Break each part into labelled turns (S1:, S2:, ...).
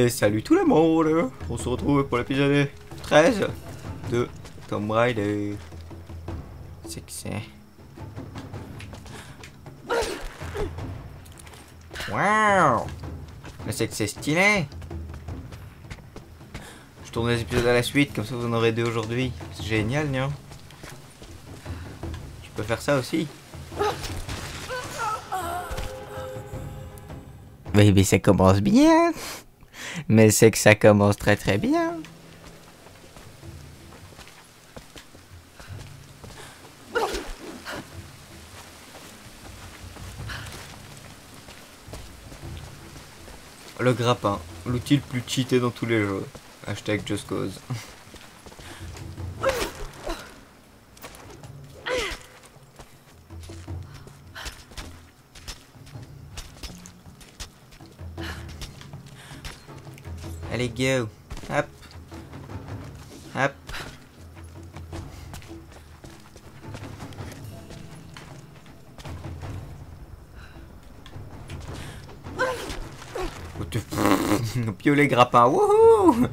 S1: Et salut tout le monde. On se retrouve pour l'épisode 13 de Tomb Raider. C'est que c'est... Waouh. Mais c'est que c'est stylé. Je tourne les épisodes à la suite, comme ça vous en aurez deux aujourd'hui. C'est génial, non? Tu peux faire ça aussi. Oui, mais ça commence bien. Mais c'est que ça commence très très bien. Le grappin, l'outil le plus cheaté dans tous les jeux. Hashtag Just Cause. Allez, go. Hop. Hop. Piolet grappin. Wouhou.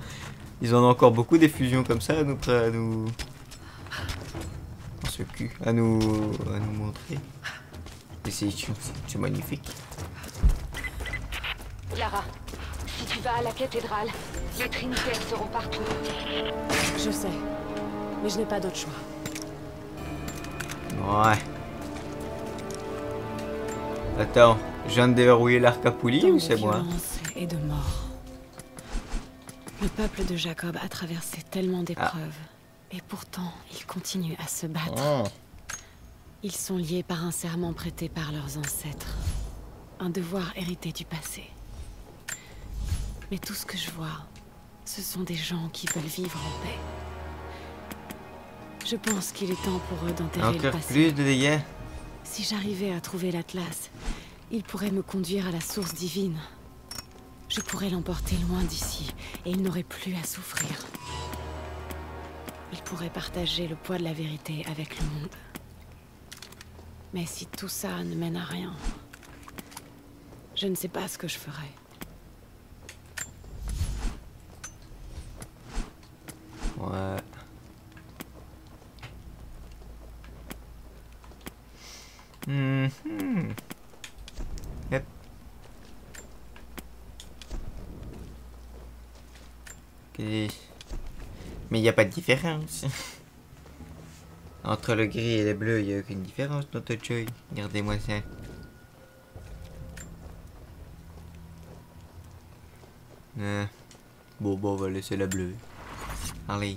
S1: Ils en ont encore beaucoup des fusions comme ça à nous... Ce cul. À nous montrer. Et c'est magnifique.
S2: Clara, si tu vas à la cathédrale, les trinitaires seront partout.
S3: Je sais, mais je n'ai pas d'autre choix.
S1: Ouais. Attends, je viens de déverrouiller l'arc à poulie ou c'est moi?
S3: Et de mort. Le peuple de Jacob a traversé tellement d'épreuves. Et pourtant, ils continuent à se battre. Ils sont liés par un serment prêté par leurs ancêtres. Un devoir hérité du passé. Mais tout ce que je vois, ce sont des gens qui veulent vivre en paix. Je pense qu'il est temps pour eux d'enterrer le passé.
S1: Plus de dégâts.
S3: Si j'arrivais à trouver l'Atlas, il pourrait me conduire à la source divine. Je pourrais l'emporter loin d'ici, et il n'aurait plus à souffrir. Il pourrait partager le poids de la vérité avec le monde. Mais si tout ça ne mène à rien, je ne sais pas ce que je ferais.
S1: Ouais. Yep. Mais il n'y a pas de différence. Entre le gris et le bleu, il n'y a aucune différence dans notre jeu. Regardez-moi ça. Bon, on va laisser la bleue. Allez.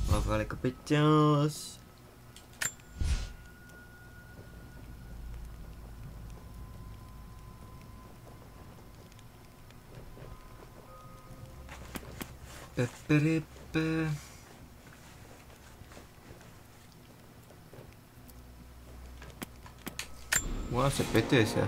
S1: On va voir la compétence. Ouais, c'est pété ça.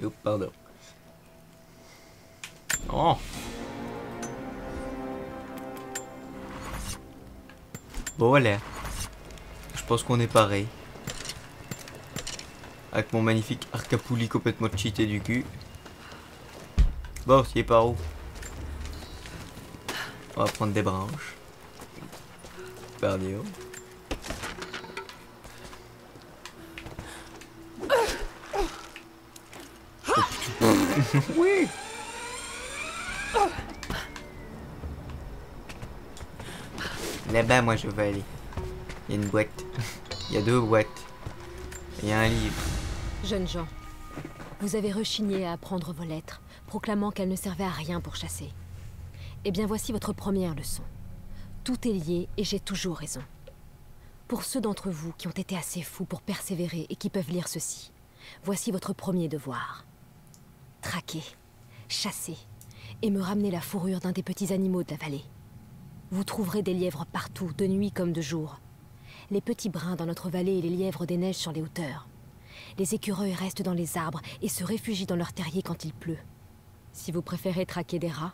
S1: Oh, pardon. Oh. Bon, voilà. Je pense qu'on est pareil. Avec mon magnifique arc à poulie complètement cheaté du cul. Bon, c'est par où? On va prendre des branches. Pardon. Oui. Là-bas, moi, je veux aller. Il y a une boîte. Il y a deux boîtes. Il y a un livre.
S4: Jeunes gens, vous avez rechigné à apprendre vos lettres, proclamant qu'elles ne servaient à rien pour chasser. Eh bien, voici votre première leçon. Tout est lié et j'ai toujours raison. Pour ceux d'entre vous qui ont été assez fous pour persévérer et qui peuvent lire ceci, voici votre premier devoir. Traquer, chasser et me ramener la fourrure d'un des petits animaux de la vallée. Vous trouverez des lièvres partout, de nuit comme de jour. Les petits brins dans notre vallée et les lièvres des neiges sur les hauteurs. Les écureuils restent dans les arbres et se réfugient dans leurs terriers quand il pleut. Si vous préférez traquer des rats,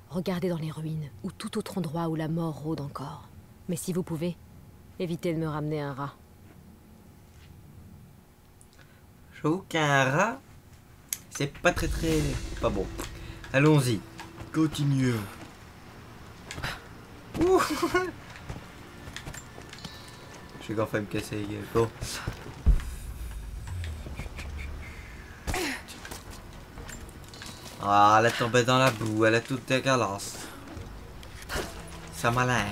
S4: regardez dans les ruines ou tout autre endroit où la mort rôde encore. Mais si vous pouvez, évitez de me ramener un rat.
S1: J'avoue qu'un rat, c'est pas pas bon. Allons-y. Continuons. Ouh. Je vais enfin me casser la gueule. Bon. Ah, elle est tombée dans la boue, elle est toute dégueulasse. C'est malin.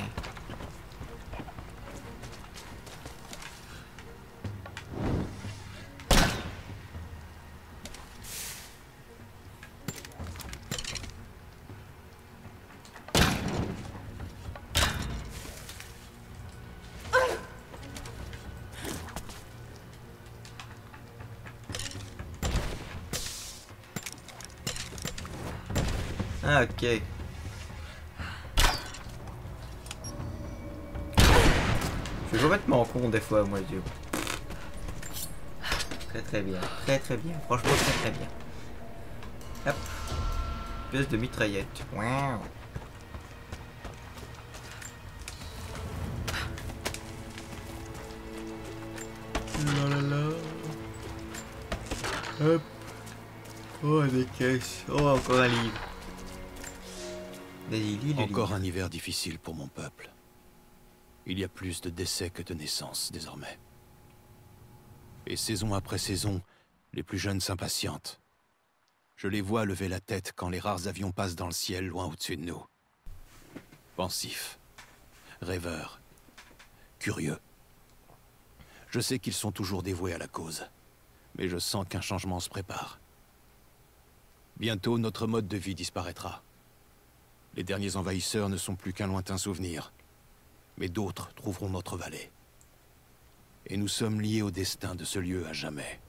S1: Ah, ok. Je suis complètement con des fois, moi, Dieu. Très bien. Très bien. Franchement, très bien. Hop. Pièce de mitraillette. Wow. Hop. Oh, des caisses. Oh, encore un livre.
S5: Encore un hiver difficile pour mon peuple. Il y a plus de décès que de naissances désormais. Et saison après saison, les plus jeunes s'impatientent. Je les vois lever la tête quand les rares avions passent dans le ciel loin au-dessus de nous. Pensifs, rêveurs, curieux. Je sais qu'ils sont toujours dévoués à la cause, mais je sens qu'un changement se prépare. Bientôt, notre mode de vie disparaîtra. Les derniers envahisseurs ne sont plus qu'un lointain souvenir. Mais d'autres trouveront notre vallée. Et nous sommes liés au destin de ce lieu à jamais.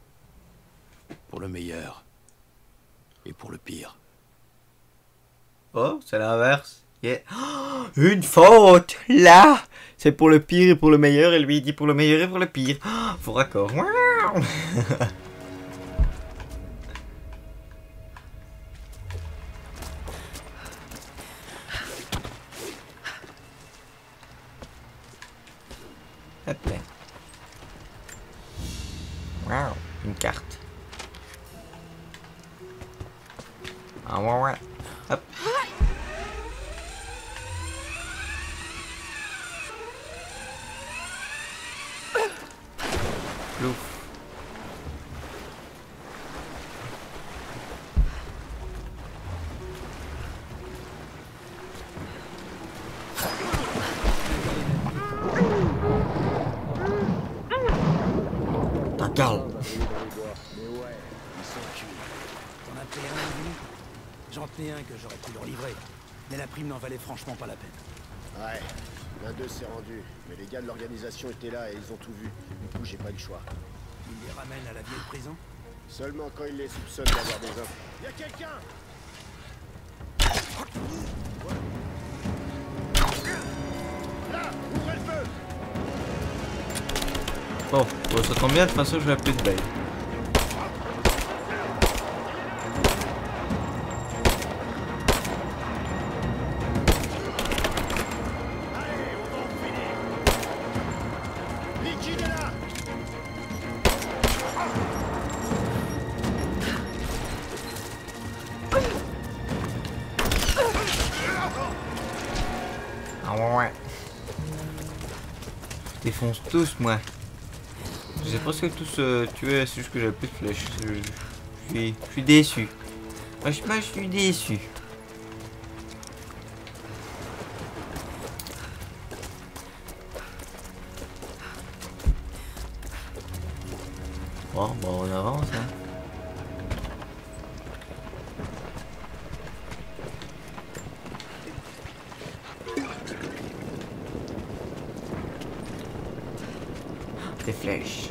S5: Pour le meilleur. Et pour le pire.
S1: Oh, c'est l'inverse. Yeah. Oh, une faute. Là, c'est pour le pire et pour le meilleur. Et lui, il dit pour le meilleur et pour le pire. Oh, faux raccord. Hop là. Wow, une carte. Ah ouais. Hop. Plouf. Calme.
S6: Mais ouais, ils sont cuits. T'en as payé un, lui? J'en tenais un que j'aurais pu leur livrer. Mais la prime n'en valait franchement pas la peine.
S7: Ouais, l'un d'eux s'est rendu. Mais les gars de l'organisation étaient là et ils ont tout vu. Du coup, j'ai pas eu le choix.
S6: Ils les ramènent à la vieille prison?
S7: Seulement quand ils les soupçonnent d'avoir des hommes. Y'a quelqu'un! Là! Ouvrez le feu!
S1: Bon, ça tombe bien, de toute façon je vais plus de bail.
S7: Allez, on va en finir! Liquide est là!
S1: Ah ouais. Je défonce tous, moi. J'ai presque tous tué, c'est juste que j'avais plus de flèches. Je suis déçu. Franchement, je suis déçu. Bon, on avance, hein. Des flèches.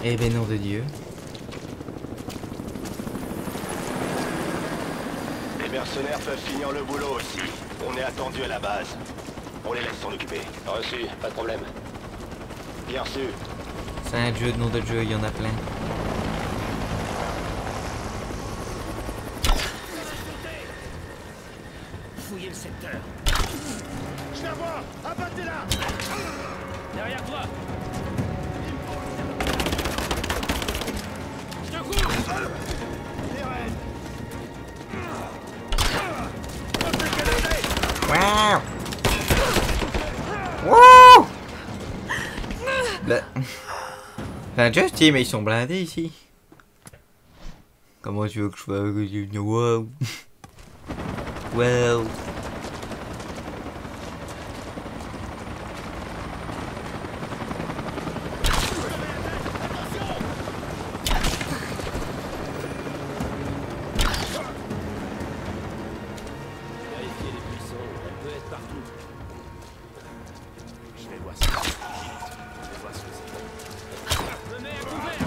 S1: Eh ben nom de Dieu.
S7: Les mercenaires peuvent finir le boulot aussi. On est attendu à la base. On les laisse s'en occuper. Reçu, pas de problème. Bien reçu.
S1: C'est un jeu de nom de jeu, il y en a plein.
S6: Fouillez le secteur.
S7: Je la vois. Abattez-la.
S6: Derrière toi. Je te cours.
S1: Waouh! Wouh! Enfin, Just mais ils sont blindés ici. Comment tu veux que je fasse? Wow! Wow!
S6: Vérifiez les buissons, elle peut être partout. Je vais voir ça. Je vais voir ce que c'est. Me mets à couvert.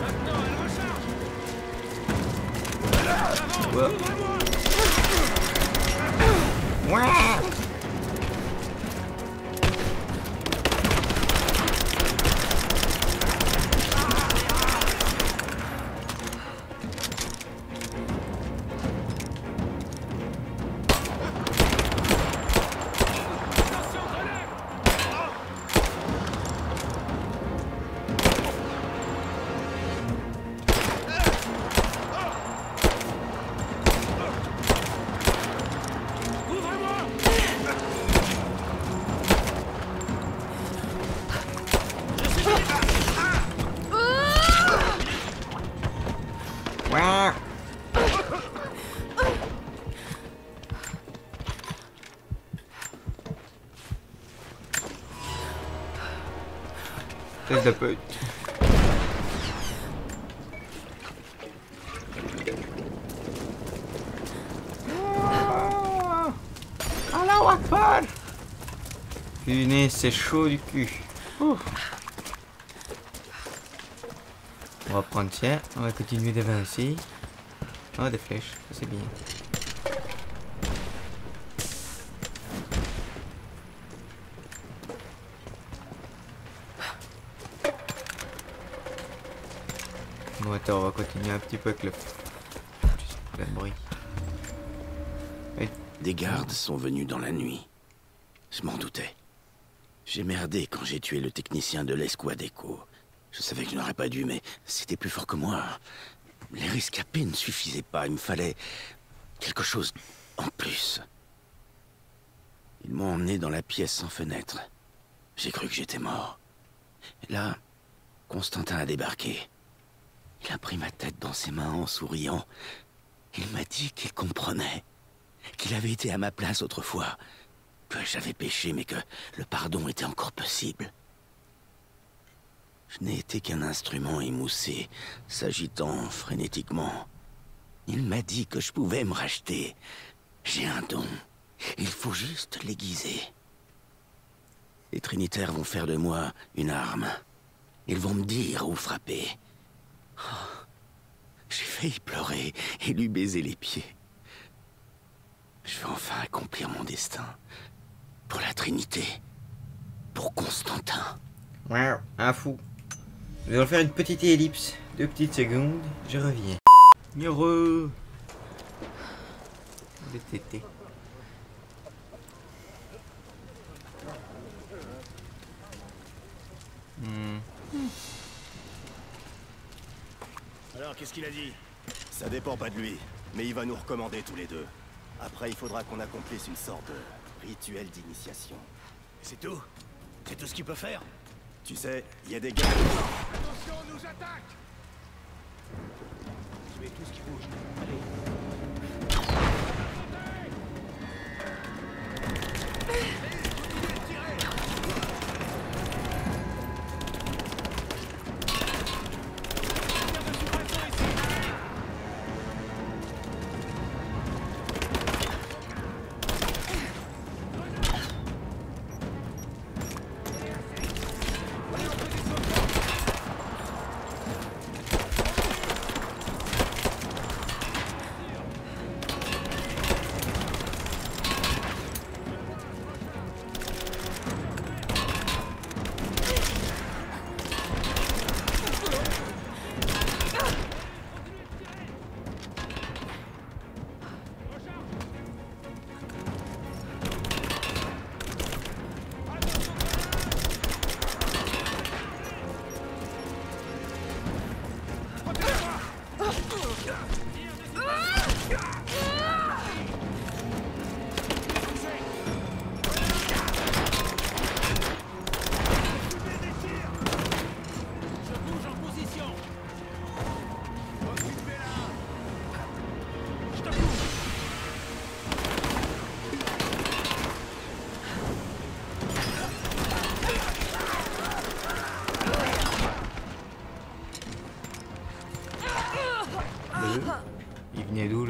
S6: Maintenant, elle recharge.
S1: Wow! Wow! Wow! Fils de pute. Allahu Akbar! Punaise, c'est chaud du cul. Ouh. On va prendre ça, on va continuer d'avancer. Oh, des flèches, ça c'est bien. Bon, attends, on va continuer un petit peu avec le bruit. Oui.
S8: Des gardes sont venus dans la nuit. Je m'en doutais. J'ai merdé quand j'ai tué le technicien de l'escouade Echo. Je savais que je n'aurais pas dû, mais c'était plus fort que moi. Les rescapés ne suffisaient pas, il me fallait quelque chose en plus. Ils m'ont emmené dans la pièce sans fenêtre. J'ai cru que j'étais mort. Et là, Constantin a débarqué. Il a pris ma tête dans ses mains en souriant. Il m'a dit qu'il comprenait, qu'il avait été à ma place autrefois, que j'avais péché mais que le pardon était encore possible. Je n'ai été qu'un instrument émoussé, s'agitant frénétiquement. Il m'a dit que je pouvais me racheter. J'ai un don. Il faut juste l'aiguiser. Les Trinitaires vont faire de moi une arme. Ils vont me dire où frapper. Oh, j'ai failli pleurer et lui baiser les pieds. Je vais enfin accomplir mon destin. Pour la Trinité. Pour Constantin.
S1: Wow, un fou. Nous allons faire une petite ellipse. 2 petites secondes, je reviens. Heureux. Le tété.
S7: Alors, qu'est-ce qu'il a dit? Ça dépend pas de lui, mais il va nous recommander tous les deux. Après, il faudra qu'on accomplisse une sorte de rituel d'initiation.
S6: C'est tout? C'est tout ce qu'il peut faire?
S7: Tu sais, il y a des gars...
S6: Attention, on nous attaque! Tuez tout ce qui bouge. Allez.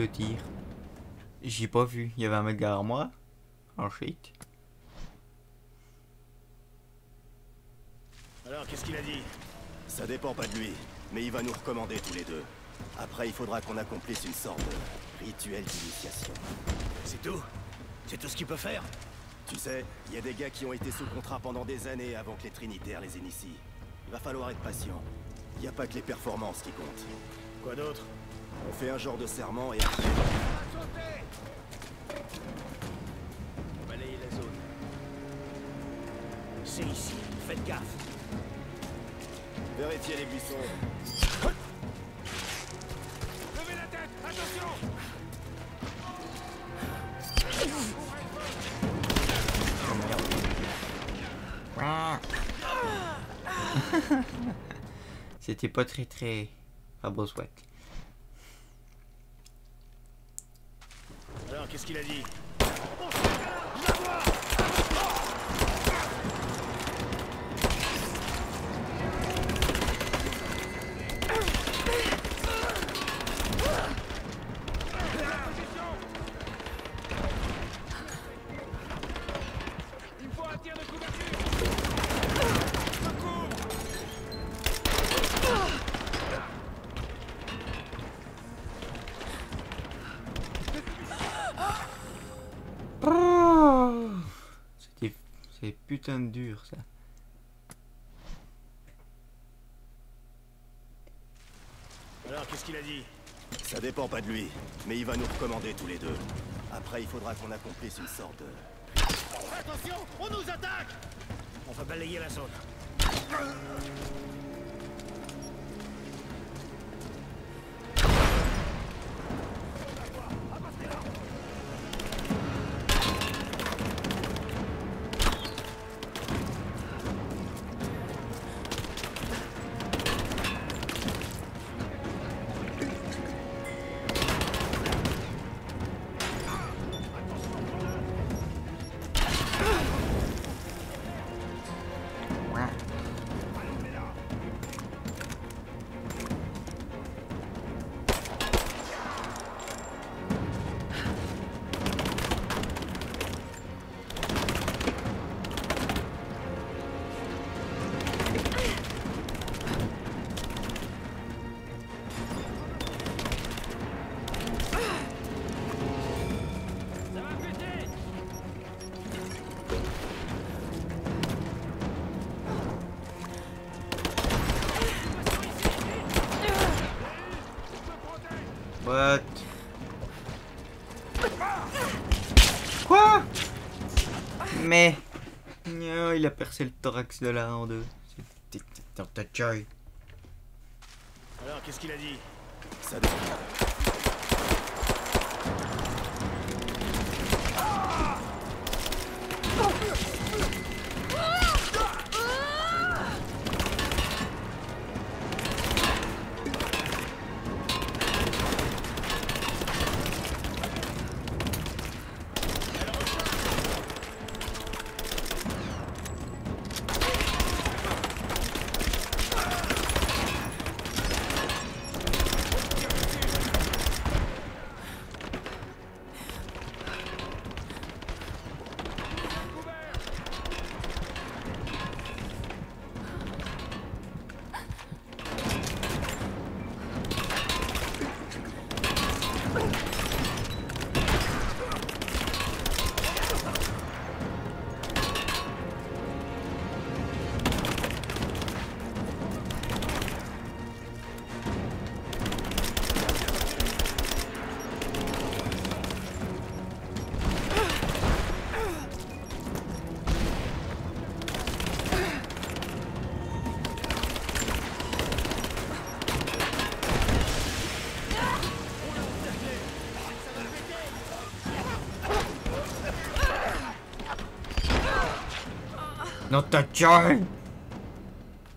S1: le tir? J'ai pas vu. Il y avait un mec derrière moi. Oh shit.
S6: Alors, qu'est-ce qu'il a dit?
S7: Ça dépend pas de lui, mais il va nous recommander tous les deux. Après, il faudra qu'on accomplisse une sorte de rituel d'initiation.
S6: C'est tout? C'est tout ce qu'il peut faire?
S7: Tu sais, il y a des gars qui ont été sous contrat pendant des années avant que les Trinitaires les initient. Il va falloir être patient. Il n'y a pas que les performances qui comptent.
S6: Quoi d'autre?
S7: On fait un genre de serment et...
S6: Balayez la zone. C'est ici, faites gaffe.
S7: Vérifiez les buissons.
S6: Levez la tête, attention!
S1: C'était pas très... Enfin bon, soit.
S6: Alors, qu'est-ce qu'il a dit?
S1: C'est putain de dur ça.
S6: Alors, qu'est-ce qu'il a dit?
S7: Ça dépend pas de lui, mais il va nous recommander tous les deux. Après, il faudra qu'on accomplisse une sorte de...
S6: Attention, on nous attaque! On va balayer la zone.
S1: What? Quoi? Mais... Non, il a percé le thorax de là en deux. C'était dans ta joy.
S6: Alors, qu'est-ce qu'il a dit?
S7: Ça dépend.
S1: Dans ta joy.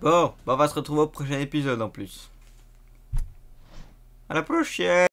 S1: Bon, bah on va se retrouver au prochain épisode en plus. À la prochaine.